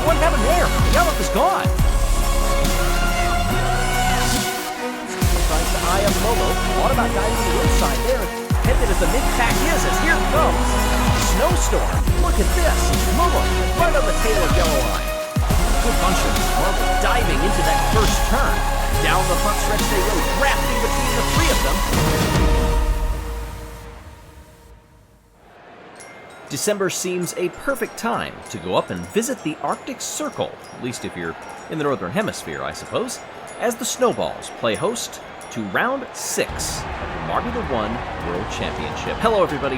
what happened there? Yellow is gone. Tries to eye up Momo. What about diving to the inside there? Headed as the mid-pack is, as here it comes. Snowstorm. Look at this. Momo right on the tail of Yellow Line. Good bunch of Marble diving into that first turn. Down the front stretch they go, drafting between the three of them. December seems a perfect time to go up and visit the Arctic Circle, at least if you're in the Northern Hemisphere, I suppose, as the Snowballs play host to round 6 of the Marbula One World Championship. Hello, everybody.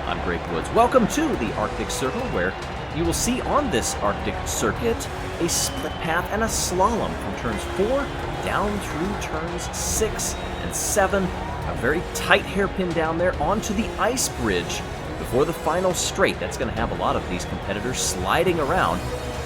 I'm Greg Woods. Welcome to the Arctic Circle, where you will see on this Arctic circuit a split path and a slalom from turns 4 down through turns 6 and 7. A very tight hairpin down there onto the ice bridge before the final straight. That's going to have a lot of these competitors sliding around,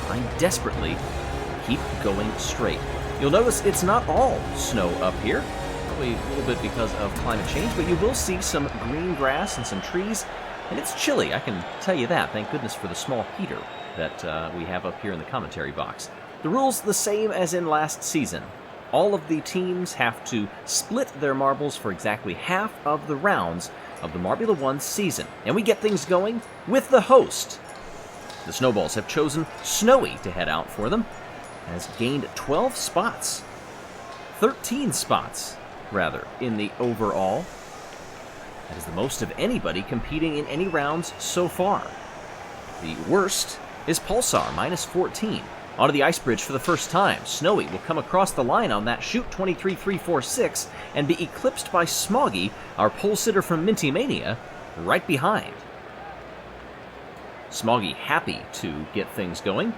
trying desperately to keep going straight. You'll notice it's not all snow up here, probably a little bit because of climate change, but you will see some green grass and some trees, and it's chilly, I can tell you that. Thank goodness for the small heater that we have up here in the commentary box. The rules the same as in last season. All of the teams have to split their marbles for exactly half of the rounds of the Marbula One season, and we get things going with the host. The Snowballs have chosen Snowy to head out for them, has gained 12 spots, 13 spots, rather, in the overall. That is the most of anybody competing in any rounds so far. The worst is Pulsar, minus 14. Onto the ice bridge for the first time. Snowy will come across the line on that chute 23.346 and be eclipsed by Smoggy, our pole sitter from Minty Mania, right behind. Smoggy happy to get things going.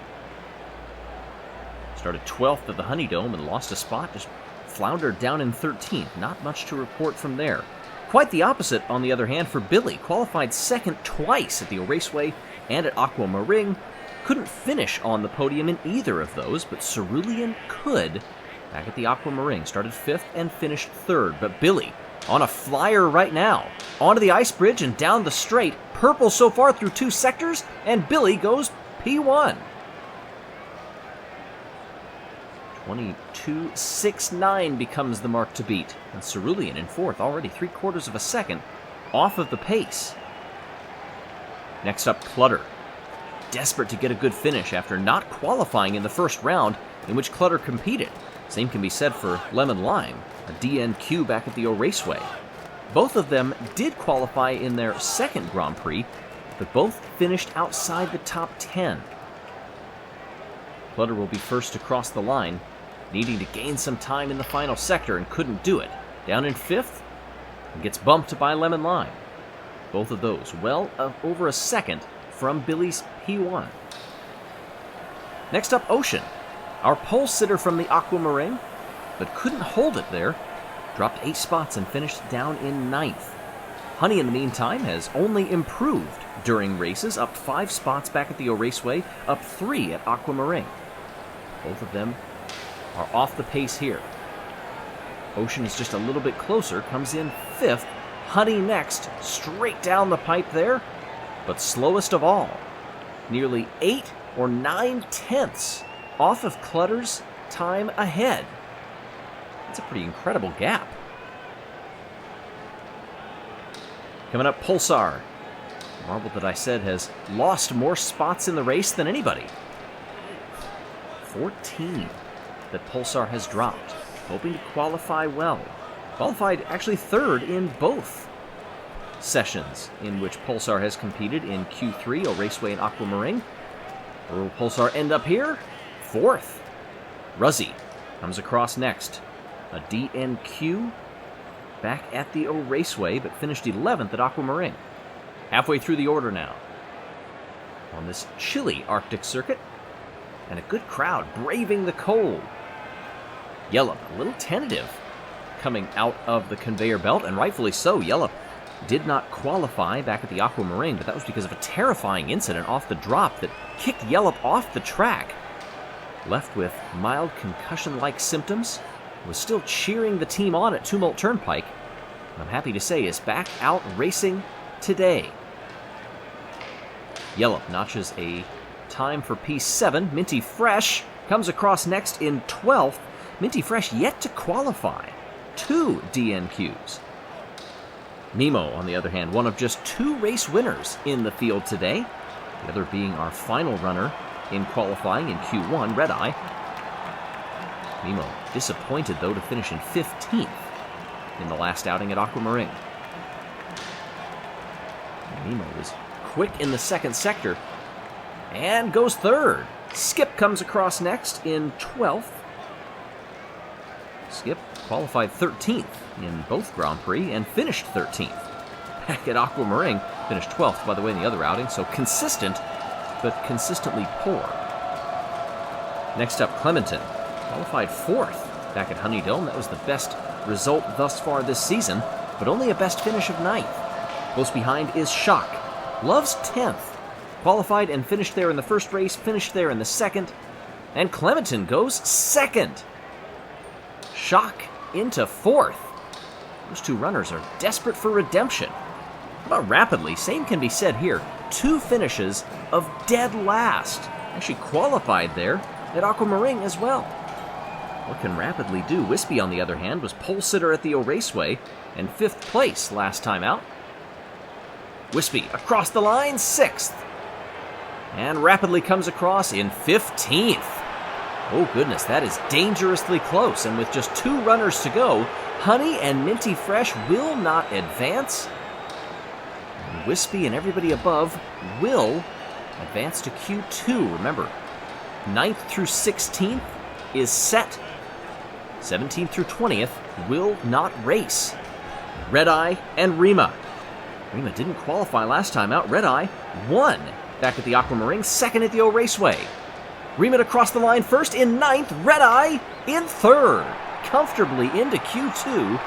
Started 12th at the Honeydome and lost a spot, just floundered down in 13th. Not much to report from there. Quite the opposite, on the other hand, for Billy. Qualified second twice at the Raceway and at Aquamarine. Couldn't finish on the podium in either of those, but Cerulean could back at the Aquamarine. Started 5th and finished 3rd, but Billy on a flyer right now. Onto the ice bridge and down the straight. Purple so far through 2 sectors, and Billy goes P1. 22.69 becomes the mark to beat, and Cerulean in 4th, already 3/4 of a second off of the pace. Next up, Clutter. Desperate to get a good finish after not qualifying in the first round in which Clutter competed. Same can be said for Lemon Lime, a DNQ back at the Raceway. Both of them did qualify in their second Grand Prix, but both finished outside the top 10. Clutter will be first to cross the line, needing to gain some time in the final sector, and couldn't do it. Down in 5th, and gets bumped by Lemon Lime. Both of those well over a second from Billy's P1. Next up, Ocean, our pole sitter from the Aquamarine, but couldn't hold it there. Dropped 8 spots and finished down in 9th. Honey, in the meantime, has only improved during races, up 5 spots back at the Raceway, up 3 at Aquamarine. Both of them are off the pace here. Ocean is just a little bit closer, comes in 5th. Honey next, straight down the pipe there, but slowest of all. Nearly 8 or 9 tenths off of Clutter's time ahead. That's a pretty incredible gap. Coming up, Pulsar. The marble that I said has lost more spots in the race than anybody. 14 that Pulsar has dropped, hoping to qualify well. Qualified actually 3rd in both sessions in which Pulsar has competed in Q3, Raceway and Aquamarine. Where will Pulsar end up here? 4th. Ruzzy comes across next. A DNQ back at the Raceway, but finished 11th at Aquamarine. Halfway through the order now. On this chilly Arctic circuit, and a good crowd braving the cold. Yellow, a little tentative coming out of the conveyor belt, and rightfully so. Yellow did not qualify back at the Aquamarine, but that was because of a terrifying incident off the drop that kicked Yellow off the track. Left with mild concussion-like symptoms, was still cheering the team on at Tumult Turnpike, and I'm happy to say is back out racing today. Yellow notches a time for P7. Minty Fresh comes across next in 12th. Minty Fresh yet to qualify. 2 DNQs. Nemo, on the other hand, one of just 2 race winners in the field today. The other being our final runner in qualifying in Q1, Red Eye. Nemo disappointed, though, to finish in 15th in the last outing at Aquamarine. Nemo was quick in the second sector and goes third. Skip comes across next in 12th. Skip qualified 13th in both Grand Prix and finished 13th. Back at Aquamarine, finished 12th, by the way, in the other outing, so consistent, but consistently poor. Next up, Clementon, qualified 4th back at Honeydome. That was the best result thus far this season, but only a best finish of 9th. Close behind is Shock. Love's 10th. Qualified and finished there in the first race, finished there in the second, and Clementon goes second. Shock into 4th. Those 2 runners are desperate for redemption. How about Rapidly? Same can be said here. 2 finishes of dead last. Actually qualified there at Aquamarine as well. What can Rapidly do? Wispy, on the other hand, was pole sitter at the O Raceway and 5th place last time out. Wispy across the line, 6th. And Rapidly comes across in 15th. Oh goodness, that is dangerously close. And with just 2 runners to go, Honey and Minty Fresh will not advance. And Wispy and everybody above will advance to Q2. Remember, 9th through 16th is set. 17th through 20th will not race. Red Eye and Rima. Rima didn't qualify last time out. Red Eye won back at the Aquamarine, 2nd at the O Raceway. Rima across the line first in 9th, Red Eye in 3rd. Comfortably into Q2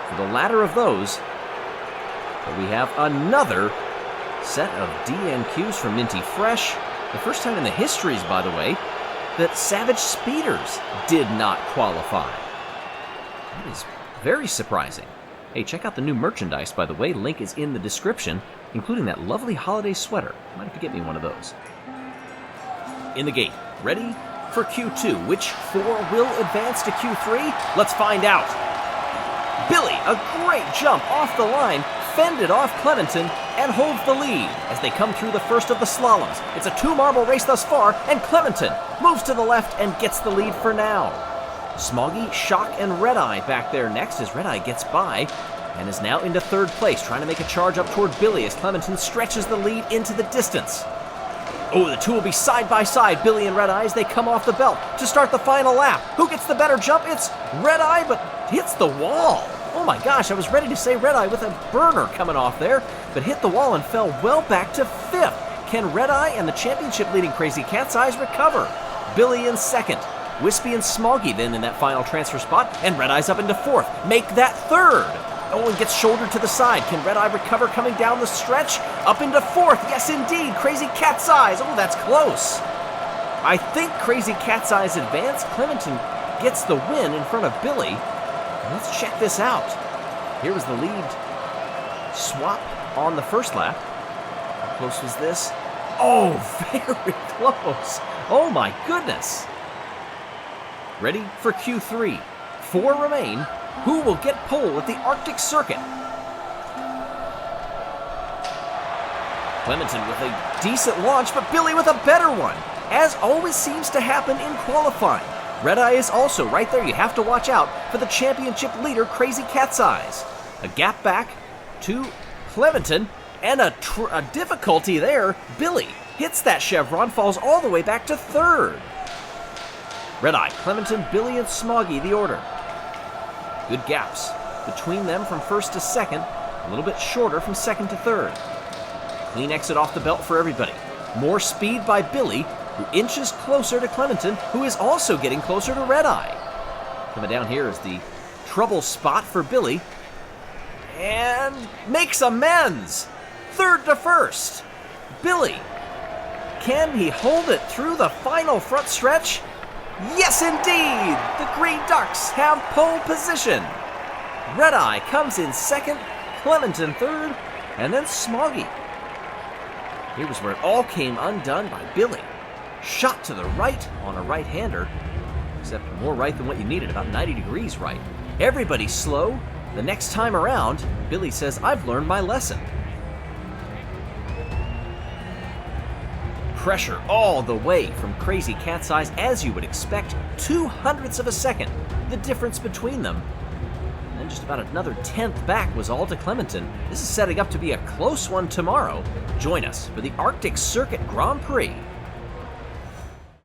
for the latter of those. But we have another set of DNQs from Minty Fresh. The first time in the histories, by the way, that Savage Speeders did not qualify. That is very surprising. Hey, check out the new merchandise, by the way. Link is in the description, including that lovely holiday sweater. Might have to get me one of those. In the gate, ready for Q2. Which 4 will advance to Q3? Let's find out. Billy, a great jump off the line, fended off Clementon, and holds the lead as they come through the first of the slaloms. It's a 2-marble race thus far, and Clementon moves to the left and gets the lead for now. Smoggy, Shock, and Red Eye back there next as Red Eye gets by and is now into 3rd place, trying to make a charge up toward Billy as Clementon stretches the lead into the distance. Oh, the 2 will be side by side, Billy and Red Eye, as they come off the belt to start the final lap. Who gets the better jump? It's Red Eye, but hits the wall. Oh my gosh, I was ready to say Red Eye with a burner coming off there, but hit the wall and fell well back to 5th. Can Red Eye and the championship-leading Crazy Cat's Eyes recover? Billy in 2nd. Wispy and Smoggy then in that final transfer spot, and Red Eye's up into 4th. Make that 3rd. Oh, and gets shouldered to the side. Can Red Eye recover coming down the stretch? Up into 4th. Yes, indeed. Crazy Cat's Eyes. Oh, that's close. I think Crazy Cat's Eyes advance. Clementon gets the win in front of Billy. Let's check this out. Here was the lead swap on the first lap. How close was this? Oh, very close. Oh, my goodness. Ready for Q3. 4 remain. Who will get pole at the Arctic Circuit? Clementon with a decent launch, but Billy with a better one, as always seems to happen in qualifying. Red Eye is also right there. You have to watch out for the championship leader, Crazy Cat's Eyes. A gap back to Clementon, and a difficulty there. Billy hits that chevron, falls all the way back to 3rd. Red Eye, Clementon, Billy, and Smoggy, the order. Good gaps between them from 1st to 2nd, a little bit shorter from 2nd to 3rd. Clean exit off the belt for everybody. More speed by Billy, who inches closer to Clementon, who is also getting closer to Red Eye. Coming down here is the trouble spot for Billy, and makes amends. 3rd to 1st. Billy, can he hold it through the final front stretch? Yes, indeed! The Green Ducks have pole position. Red Eye comes in 2nd, Clementon 3rd, and then Smoggy. Here was where it all came undone by Billy. Shot to the right on a right-hander, except more right than what you needed, about 90 degrees right. Everybody's slow. The next time around, Billy says, I've learned my lesson. Pressure all the way from Crazy Cat's Eyes, as you would expect, 0.02 of a second, the difference between them. And then just about another 10th back was all to Clementon. This is setting up to be a close one tomorrow. Join us for the Arctic Circuit Grand Prix